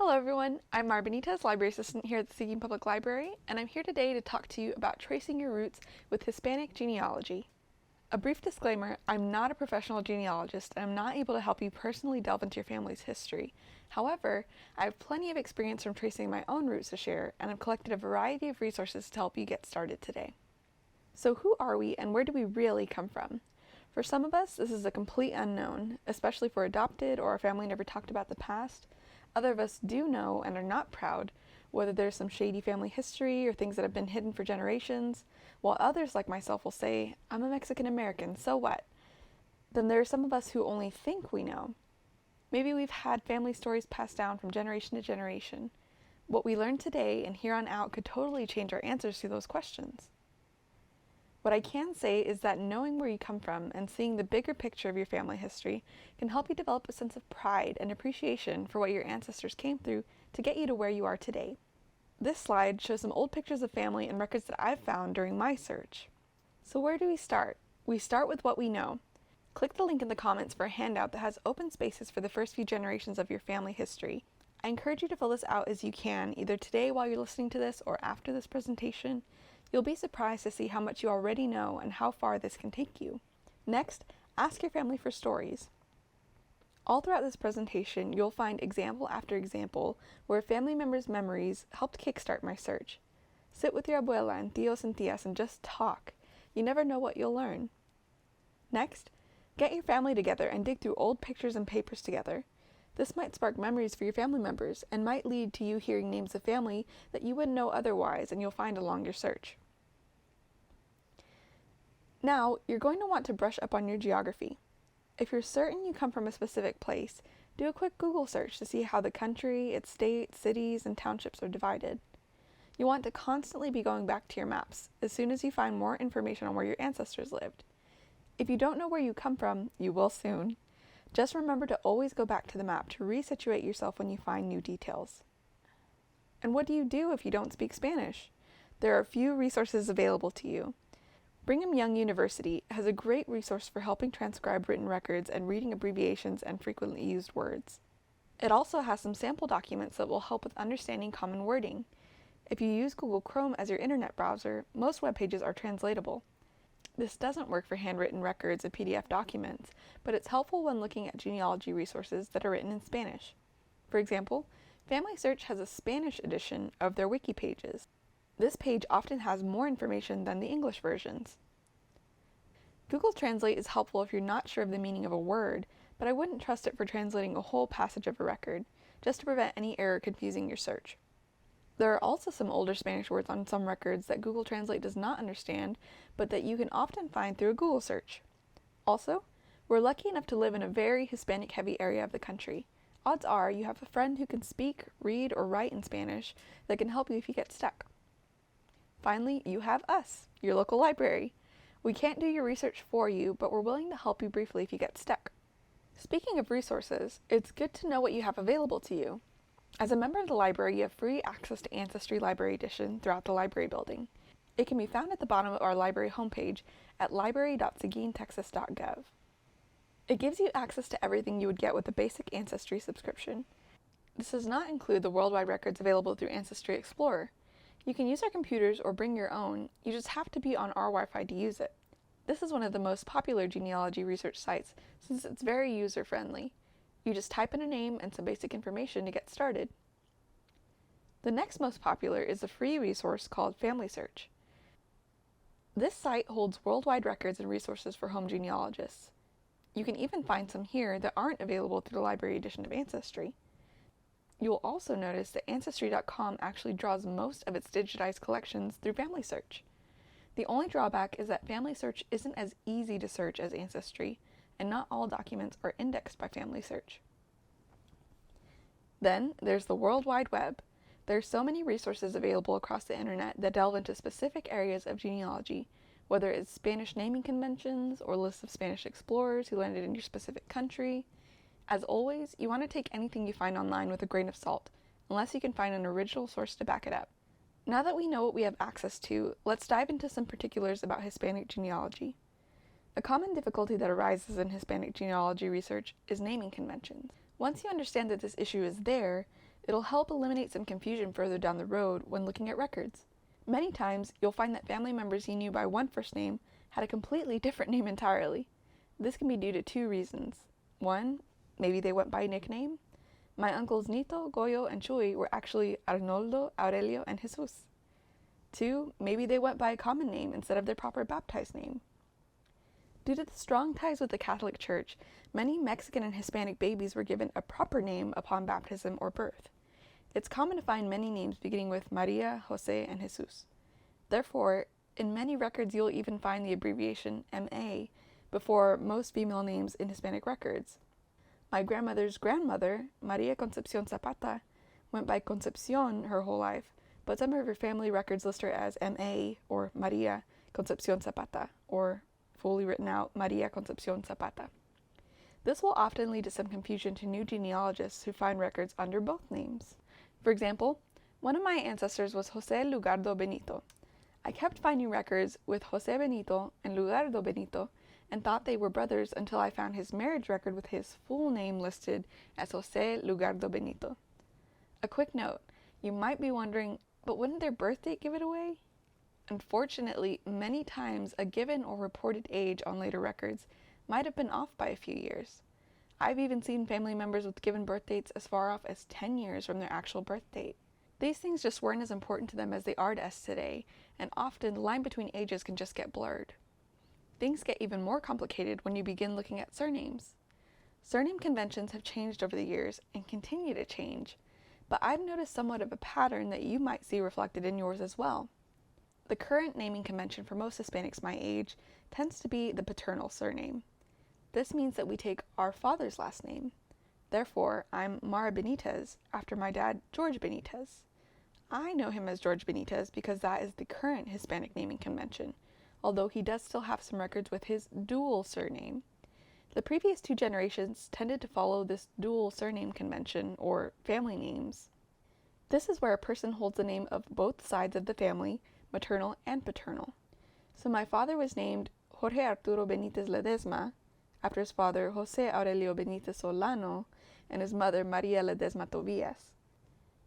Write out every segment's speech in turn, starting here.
Hello everyone, I'm Mar Benitez, Library Assistant here at the Seguin Public Library, and I'm here today to talk to you about tracing your roots with Hispanic genealogy. A brief disclaimer, I'm not a professional genealogist and I'm not able to help you personally delve into your family's history. However, I have plenty of experience from tracing my own roots to share, and I've collected a variety of resources to help you get started today. So who are we and where do we really come from? For some of us, this is a complete unknown, especially if we're adopted or our family never talked about the past. Other of us do know and are not proud, whether there's some shady family history or things that have been hidden for generations, while others like myself will say, I'm a Mexican American, so what? Then there are some of us who only think we know. Maybe we've had family stories passed down from generation to generation. What we learn today and here on out could totally change our answers to those questions. What I can say is that knowing where you come from and seeing the bigger picture of your family history can help you develop a sense of pride and appreciation for what your ancestors came through to get you to where you are today. This slide shows some old pictures of family and records that I've found during my search. So where do we start? We start with what we know. Click the link in the comments for a handout that has open spaces for the first few generations of your family history. I encourage you to fill this out as you can, either today while you're listening to this or after this presentation. You'll be surprised to see how much you already know and how far this can take you. Next, ask your family for stories. All throughout this presentation, you'll find example after example where a family member's memories helped kickstart my search. Sit with your abuela and tios and tias and just talk. You never know what you'll learn. Next, get your family together and dig through old pictures and papers together. This might spark memories for your family members and might lead to you hearing names of family that you wouldn't know otherwise and you'll find along your search. Now, you're going to want to brush up on your geography. If you're certain you come from a specific place, do a quick Google search to see how the country, its states, cities, and townships are divided. You want to constantly be going back to your maps as soon as you find more information on where your ancestors lived. If you don't know where you come from, you will soon. Just remember to always go back to the map to resituate yourself when you find new details. And what do you do if you don't speak Spanish? There are a few resources available to you. Brigham Young University has a great resource for helping transcribe written records and reading abbreviations and frequently used words. It also has some sample documents that will help with understanding common wording. If you use Google Chrome as your internet browser, most web pages are translatable. This doesn't work for handwritten records and PDF documents, but it's helpful when looking at genealogy resources that are written in Spanish. For example, Family Search has a Spanish edition of their wiki pages. This page often has more information than the English versions. Google Translate is helpful if you're not sure of the meaning of a word, but I wouldn't trust it for translating a whole passage of a record, just to prevent any error confusing your search. There are also some older Spanish words on some records that Google Translate does not understand, but that you can often find through a Google search. Also, we're lucky enough to live in a very Hispanic-heavy area of the country. Odds are you have a friend who can speak, read, or write in Spanish that can help you if you get stuck. Finally, you have us, your local library. We can't do your research for you, but we're willing to help you briefly if you get stuck. Speaking of resources, it's good to know what you have available to you. As a member of the library, you have free access to Ancestry Library Edition throughout the library building. It can be found at the bottom of our library homepage at library.seguintexas.gov. It gives you access to everything you would get with a basic Ancestry subscription. This does not include the worldwide records available through Ancestry Explorer. You can use our computers or bring your own, you just have to be on our Wi-Fi to use it. This is one of the most popular genealogy research sites since it's very user-friendly. You just type in a name and some basic information to get started. The next most popular is a free resource called Family Search. This site holds worldwide records and resources for home genealogists. You can even find some here that aren't available through the library edition of Ancestry. You will also notice that Ancestry.com actually draws most of its digitized collections through Family Search. The only drawback is that Family Search isn't as easy to search as Ancestry, and not all documents are indexed by Family Search. Then there's the World Wide Web. There are so many resources available across the internet that delve into specific areas of genealogy, whether it's Spanish naming conventions or lists of Spanish explorers who landed in your specific country. As always, you want to take anything you find online with a grain of salt, unless you can find an original source to back it up. Now that we know what we have access to, let's dive into some particulars about Hispanic genealogy. A common difficulty that arises in Hispanic genealogy research is naming conventions. Once you understand that this issue is there, It'll help eliminate some confusion further down the road when looking at records. Many times, you'll find that family members you knew by one first name had a completely different name entirely. This can be due to two reasons. One, maybe they went by nickname. My uncles Nito, Goyo, and Chuy were actually Arnoldo, Aurelio, and Jesus. Two, maybe they went by a common name instead of their proper baptized name. Due to the strong ties with the Catholic Church, many Mexican and Hispanic babies were given a proper name upon baptism or birth. It's common to find many names beginning with Maria, Jose, and Jesus. Therefore, in many records you'll even find the abbreviation MA before most female names in Hispanic records. My grandmother's grandmother, Maria Concepcion Zapata, went by Concepcion her whole life, but some of her family records list her as MA or Maria Concepcion Zapata, or fully written out, Maria Concepcion Zapata. This will often lead to some confusion to new genealogists who find records under both names. For example, one of my ancestors was Jose Lugardo Benito. I kept finding records with Jose Benito and Lugardo Benito and thought they were brothers until I found his marriage record with his full name listed as Jose Lugardo Benito. A quick note, you might be wondering, but wouldn't their birth date give it away? Unfortunately, many times a given or reported age on later records might have been off by a few years. I've even seen family members with given birth dates as far off as 10 years from their actual birth date. These things just weren't as important to them as they are to us today, and often the line between ages can just get blurred. Things get even more complicated when you begin looking at surnames. Surname conventions have changed over the years and continue to change, but I've noticed somewhat of a pattern that you might see reflected in yours as well. The current naming convention for most Hispanics my age tends to be the paternal surname. This means that we take our father's last name. Therefore, I'm Mara Benitez after my dad, George Benitez. I know him as George Benitez because that is the current Hispanic naming convention, although he does still have some records with his dual surname. The previous two generations tended to follow this dual surname convention, or family names. This is where a person holds the name of both sides of the family, maternal and paternal. So my father was named Jorge Arturo Benitez Ledesma, after his father Jose Aurelio Benitez Solano, and his mother Maria Ledesma Tobias.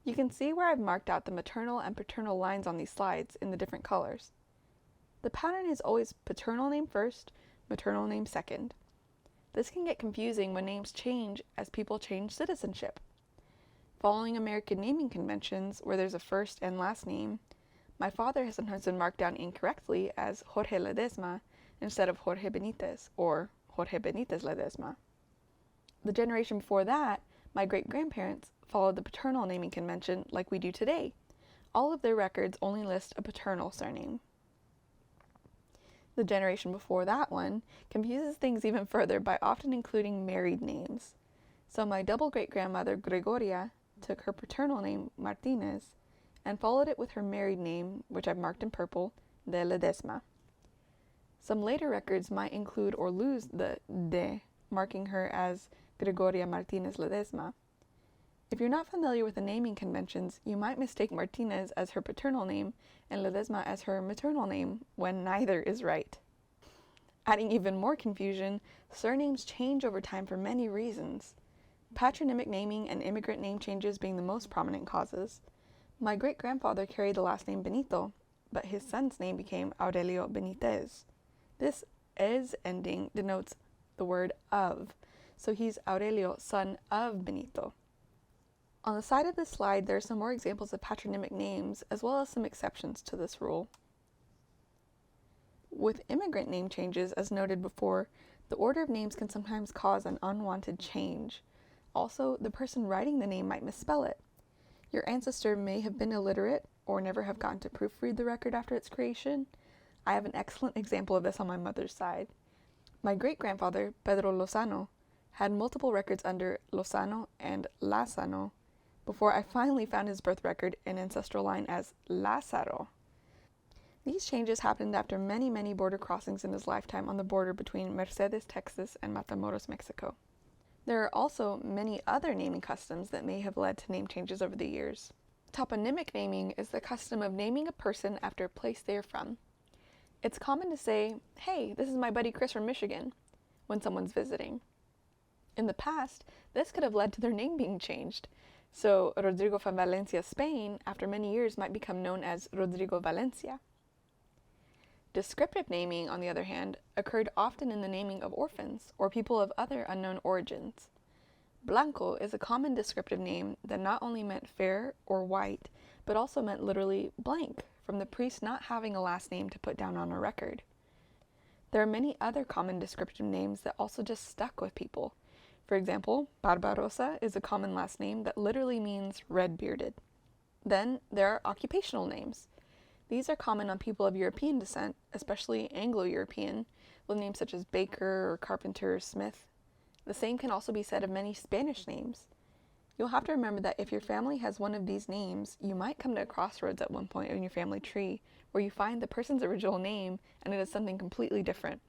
You can see where I've marked out the maternal and paternal lines on these slides in the different colors. The pattern is always paternal name first, maternal name second. This can get confusing when names change as people change citizenship. Following American naming conventions, where there's a first and last name, my father has sometimes been marked down incorrectly as Jorge Ledesma instead of Jorge Benitez, or Jorge Benitez Ledesma. The generation before that, my great-grandparents, followed the paternal naming convention like we do today. All of their records only list a paternal surname. The generation before that one confuses things even further by often including married names. So my double great-grandmother, Gregoria, took her paternal name, Martinez, and followed it with her married name, which I've marked in purple, de Ledesma. Some later records might include or lose the de, marking her as Gregoria Martinez Ledesma. If you're not familiar with the naming conventions, you might mistake Martinez as her paternal name and Ledesma as her maternal name, when neither is right. Adding even more confusion, surnames change over time for many reasons. Patronymic naming and immigrant name changes being the most prominent causes. My great-grandfather carried the last name Benito, but his son's name became Aurelio Benitez. This "es" ending denotes the word of, so he's Aurelio, son of Benito. On the side of this slide, there are some more examples of patronymic names, as well as some exceptions to this rule. With immigrant name changes, as noted before, the order of names can sometimes cause an unwanted change. Also, the person writing the name might misspell it. Your ancestor may have been illiterate or never have gotten to proofread the record after its creation. I have an excellent example of this on my mother's side. My great-grandfather, Pedro Lozano, had multiple records under Lozano and Lázaro before I finally found his birth record and ancestral line as Lázaro. These changes happened after many border crossings in his lifetime on the border between Mercedes, Texas and Matamoros, Mexico. There are also many other naming customs that may have led to name changes over the years. Toponymic naming is the custom of naming a person after a place they are from. It's common to say, "Hey, this is my buddy Chris from Michigan," when someone's visiting. In the past, this could have led to their name being changed. So Rodrigo from Valencia, Spain, after many years might become known as Rodrigo Valencia. Descriptive naming, on the other hand, occurred often in the naming of orphans or people of other unknown origins. Blanco is a common descriptive name that not only meant fair or white, but also meant literally blank, from the priest not having a last name to put down on a record. There are many other common descriptive names that also just stuck with people. For example, Barbarossa is a common last name that literally means red-bearded. Then there are occupational names. These are common on people of European descent, especially Anglo-European, with names such as baker or carpenter or smith. The same can also be said of many Spanish names. You'll have to remember that if your family has one of these names, you might come to a crossroads at one point in your family tree where you find the person's original name and it is something completely different.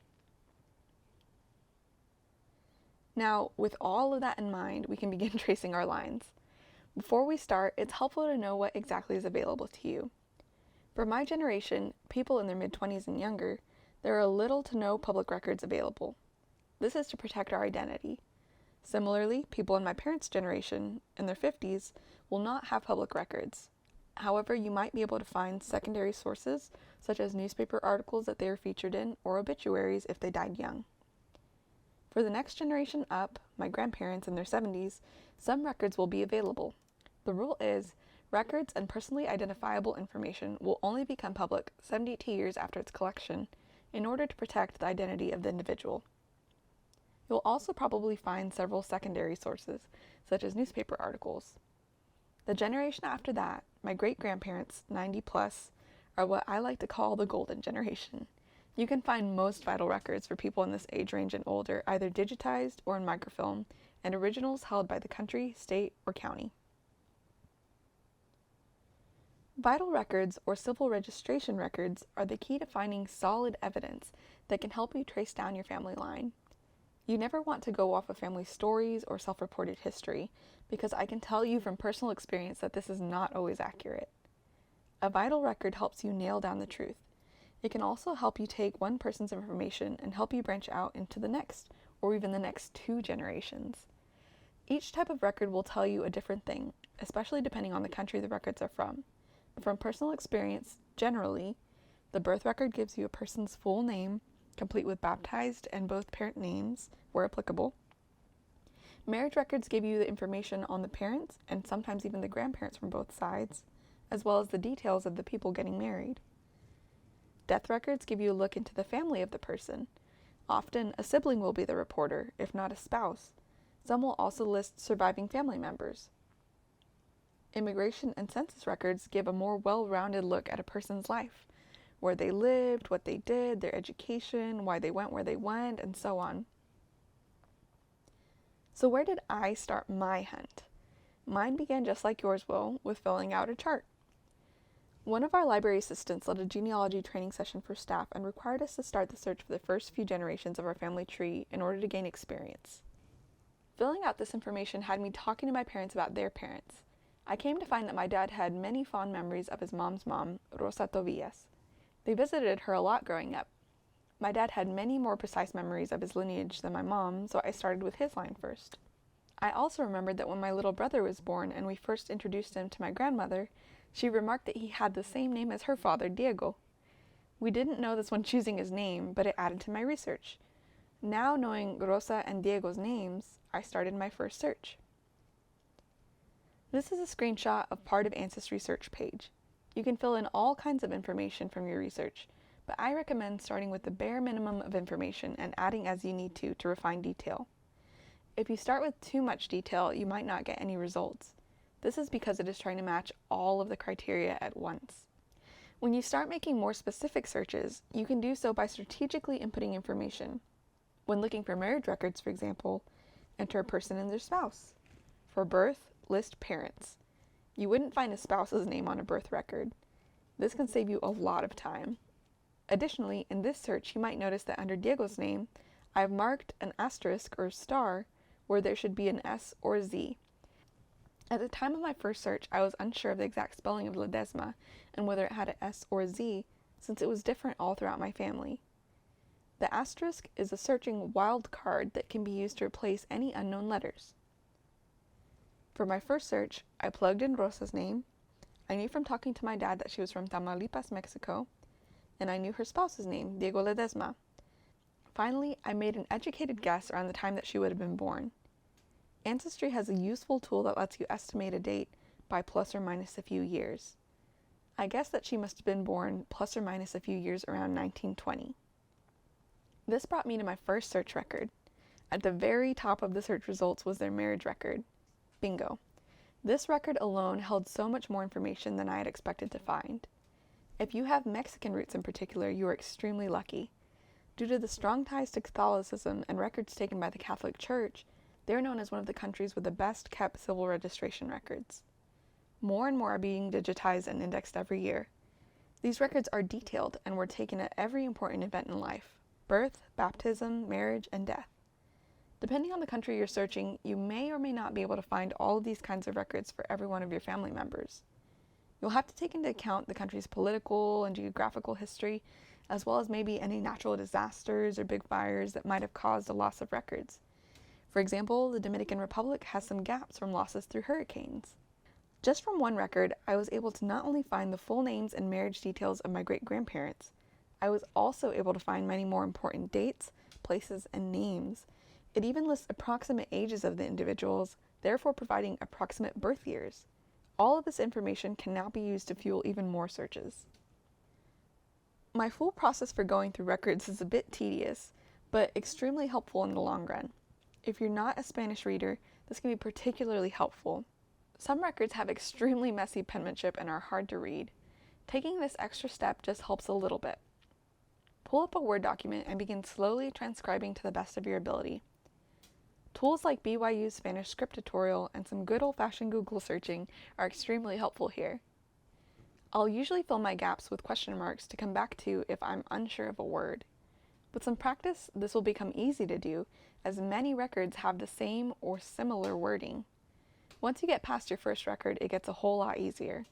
Now, with all of that in mind, we can begin tracing our lines. Before we start, it's helpful to know what exactly is available to you. For my generation, people in their mid-20s and younger, there are little to no public records available. This is to protect our identity. Similarly, people in my parents' generation, in their 50s, will not have public records. However, you might be able to find secondary sources, such as newspaper articles that they are featured in, or obituaries if they died young. For the next generation up, my grandparents in their 70s, some records will be available. The rule is, records and personally identifiable information will only become public 72 years after its collection, in order to protect the identity of the individual. You'll also probably find several secondary sources, such as newspaper articles. The generation after that, my great-grandparents, 90 plus, are what I like to call the golden generation. You can find most vital records for people in this age range and older, either digitized or in microfilm, and originals held by the country, state, or county. Vital records, or civil registration records, are the key to finding solid evidence that can help you trace down your family line. You never want to go off of family stories or self-reported history, because I can tell you from personal experience that this is not always accurate. A vital record helps you nail down the truth. It can also help you take one person's information and help you branch out into the next, or even the next 2 generations. Each type of record will tell you a different thing, especially depending on the country the records are from. But from personal experience, generally, the birth record gives you a person's full name, complete with baptized and both parent names, where applicable. Marriage records give you the information on the parents, and sometimes even the grandparents from both sides, as well as the details of the people getting married. Death records give you a look into the family of the person. Often, a sibling will be the reporter, if not a spouse. Some will also list surviving family members. Immigration and census records give a more well-rounded look at a person's life, where they lived, what they did, their education, why they went where they went, and so on. So where did I start my hunt? Mine began just like yours will, with filling out a chart. One of our library assistants led a genealogy training session for staff and required us to start the search for the first few generations of our family tree in order to gain experience. Filling out this information had me talking to my parents about their parents. I came to find that my dad had many fond memories of his mom's mom, Rosa Tobillas. They visited her a lot growing up. My dad had many more precise memories of his lineage than my mom, so I started with his line first. I also remembered that when my little brother was born and we first introduced him to my grandmother, she remarked that he had the same name as her father, Diego. We didn't know this when choosing his name, but it added to my research. Now knowing Rosa and Diego's names, I started my first search. This is a screenshot of part of Ancestry search page. You can fill in all kinds of information from your research, but I recommend starting with the bare minimum of information and adding as you need to refine detail. If you start with too much detail, you might not get any results. This is because it is trying to match all of the criteria at once. When you start making more specific searches, you can do so by strategically inputting information. When looking for marriage records, for example, enter a person and their spouse. For birth, list parents. You wouldn't find a spouse's name on a birth record. This can save you a lot of time. Additionally, in this search, you might notice that under Diego's name, I have marked an asterisk or star where there should be an S or Z. At the time of my first search, I was unsure of the exact spelling of Ledesma and whether it had an S or a Z, since it was different all throughout my family. The asterisk is a searching wild card that can be used to replace any unknown letters. For my first search, I plugged in Rosa's name. I knew from talking to my dad that she was from Tamaulipas, Mexico, and I knew her spouse's name, Diego Ledesma. Finally, I made an educated guess around the time that she would have been born. Ancestry has a useful tool that lets you estimate a date by plus or minus a few years. I guessed that she must have been born plus or minus a few years around 1920. This brought me to my first search record. At the very top of the search results was their marriage record. Bingo. This record alone held so much more information than I had expected to find. If you have Mexican roots in particular, you are extremely lucky. Due to the strong ties to Catholicism and records taken by the Catholic Church, they are known as one of the countries with the best kept civil registration records. More and more are being digitized and indexed every year. These records are detailed and were taken at every important event in life: birth, baptism, marriage, and death. Depending on the country you're searching, you may or may not be able to find all of these kinds of records for every one of your family members. You'll have to take into account the country's political and geographical history, as well as maybe any natural disasters or big fires that might have caused a loss of records. For example, the Dominican Republic has some gaps from losses through hurricanes. Just from one record, I was able to not only find the full names and marriage details of my great-grandparents, I was also able to find many more important dates, places, and names. It even lists approximate ages of the individuals, therefore providing approximate birth years. All of this information can now be used to fuel even more searches. My full process for going through records is a bit tedious, but extremely helpful in the long run. If you're not a Spanish reader, this can be particularly helpful. Some records have extremely messy penmanship and are hard to read. Taking this extra step just helps a little bit. Pull up a Word document and begin slowly transcribing to the best of your ability. Tools like BYU's Spanish script tutorial and some good old-fashioned Google searching are extremely helpful here. I'll usually fill my gaps with question marks to come back to if I'm unsure of a word. With some practice, this will become easy to do, as many records have the same or similar wording. Once you get past your first record, it gets a whole lot easier.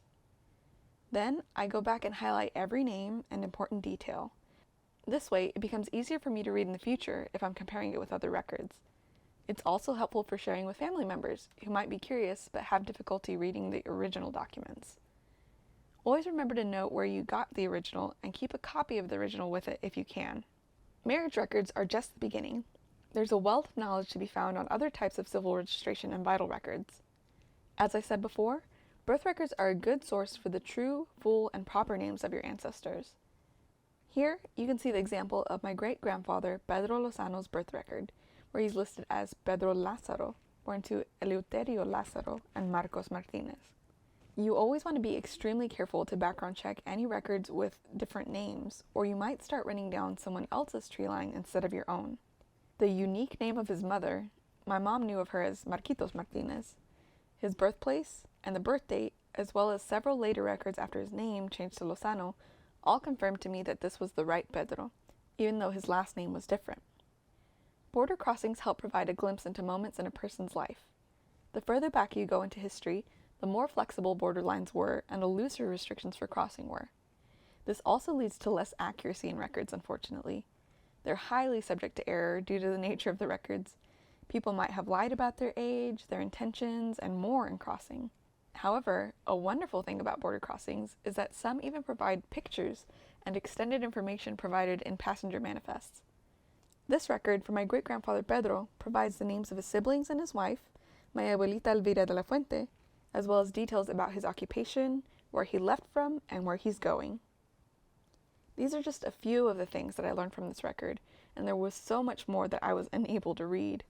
Then, I go back and highlight every name and important detail. This way, it becomes easier for me to read in the future if I'm comparing it with other records. It's also helpful for sharing with family members who might be curious but have difficulty reading the original documents. Always remember to note where you got the original and keep a copy of the original with it if you can. Marriage records are just the beginning. There's a wealth of knowledge to be found on other types of civil registration and vital records. As I said before, birth records are a good source for the true, full, and proper names of your ancestors. Here, you can see the example of my great-grandfather Pedro Lozano's birth record, where he's listed as Pedro Lázaro, born to Eleuterio Lázaro and Marcos Martinez. You always want to be extremely careful to background check any records with different names, or you might start running down someone else's tree line instead of your own. The unique name of his mother, my mom knew of her as Marquitos Martinez, his birthplace, and the birth date, as well as several later records after his name changed to Lozano, all confirmed to me that this was the right Pedro, even though his last name was different. Border crossings help provide a glimpse into moments in a person's life. The further back you go into history, the more flexible border lines were and the looser restrictions for crossing were. This also leads to less accuracy in records, unfortunately. They're highly subject to error due to the nature of the records. People might have lied about their age, their intentions, and more in crossing. However, a wonderful thing about border crossings is that some even provide pictures and extended information provided in passenger manifests. This record for my great-grandfather Pedro provides the names of his siblings and his wife, my abuelita Elvira de la Fuente, as well as details about his occupation, where he left from, and where he's going. These are just a few of the things that I learned from this record, and there was so much more that I was unable to read.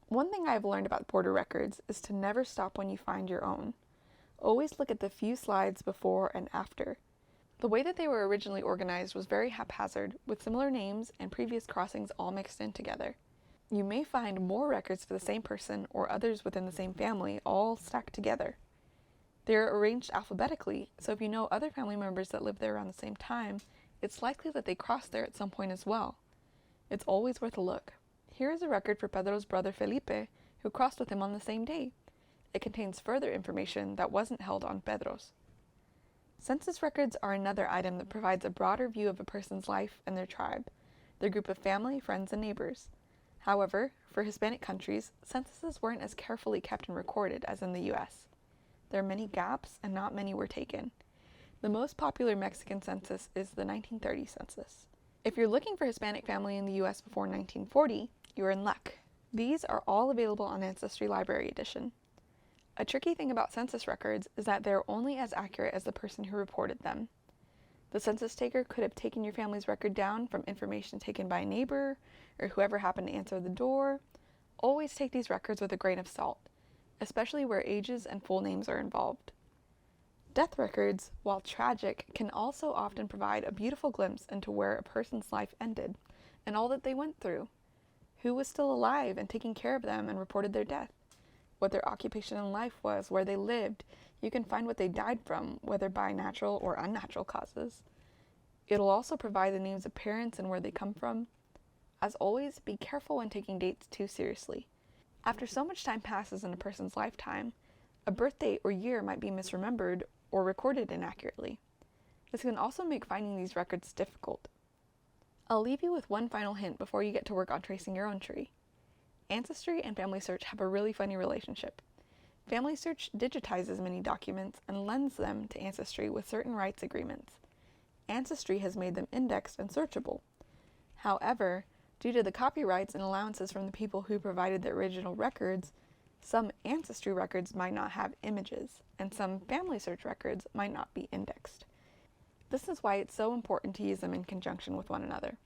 One thing I have learned about border records is to never stop when you find your own. Always look at the few slides before and after. The way that they were originally organized was very haphazard, with similar names and previous crossings all mixed in together. You may find more records for the same person or others within the same family all stacked together. They're arranged alphabetically, so if you know other family members that live there around the same time, it's likely that they crossed there at some point as well. It's always worth a look. Here is a record for Pedro's brother Felipe, who crossed with him on the same day. It contains further information that wasn't held on Pedro's. Census records are another item that provides a broader view of a person's life and their tribe, their group of family, friends, and neighbors. However, for Hispanic countries, censuses weren't as carefully kept and recorded as in the US. There are many gaps, and not many were taken. The most popular Mexican census is the 1930 census. If you're looking for Hispanic family in the US before 1940, you're in luck. These are all available on Ancestry Library Edition. A tricky thing about census records is that they're only as accurate as the person who reported them. The census taker could have taken your family's record down from information taken by a neighbor or whoever happened to answer the door. Always take these records with a grain of salt, especially where ages and full names are involved. Death records, while tragic, can also often provide a beautiful glimpse into where a person's life ended and all that they went through. Who was still alive and taking care of them and reported their death? What their occupation in life was, where they lived. You can find what they died from, whether by natural or unnatural causes. It'll also provide the names of parents and where they come from. As always, be careful when taking dates too seriously. After so much time passes in a person's lifetime, a birth date or year might be misremembered or recorded inaccurately. This can also make finding these records difficult. I'll leave you with one final hint before you get to work on tracing your own tree. Ancestry and Family Search have a really funny relationship. Family Search digitizes many documents and lends them to Ancestry with certain rights agreements. Ancestry has made them indexed and searchable. However, due to the copyrights and allowances from the people who provided the original records, some Ancestry records might not have images, and some Family Search records might not be indexed. This is why it's so important to use them in conjunction with one another.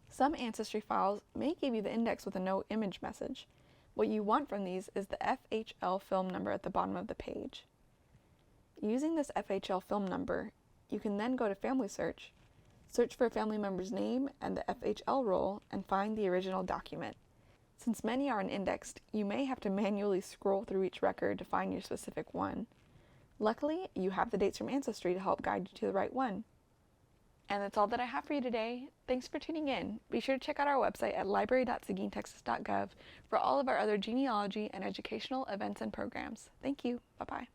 Some Ancestry files may give you the index with a no image message. What you want from these is the FHL film number at the bottom of the page. Using this FHL film number, you can then go to Family Search, search for a family member's name and the FHL roll, and find the original document. Since many are unindexed, you may have to manually scroll through each record to find your specific one. Luckily, you have the dates from Ancestry to help guide you to the right one. And that's all that I have for you today. Thanks for tuning in. Be sure to check out our website at library.seguintexas.gov for all of our other genealogy and educational events and programs. Thank you. Bye-bye.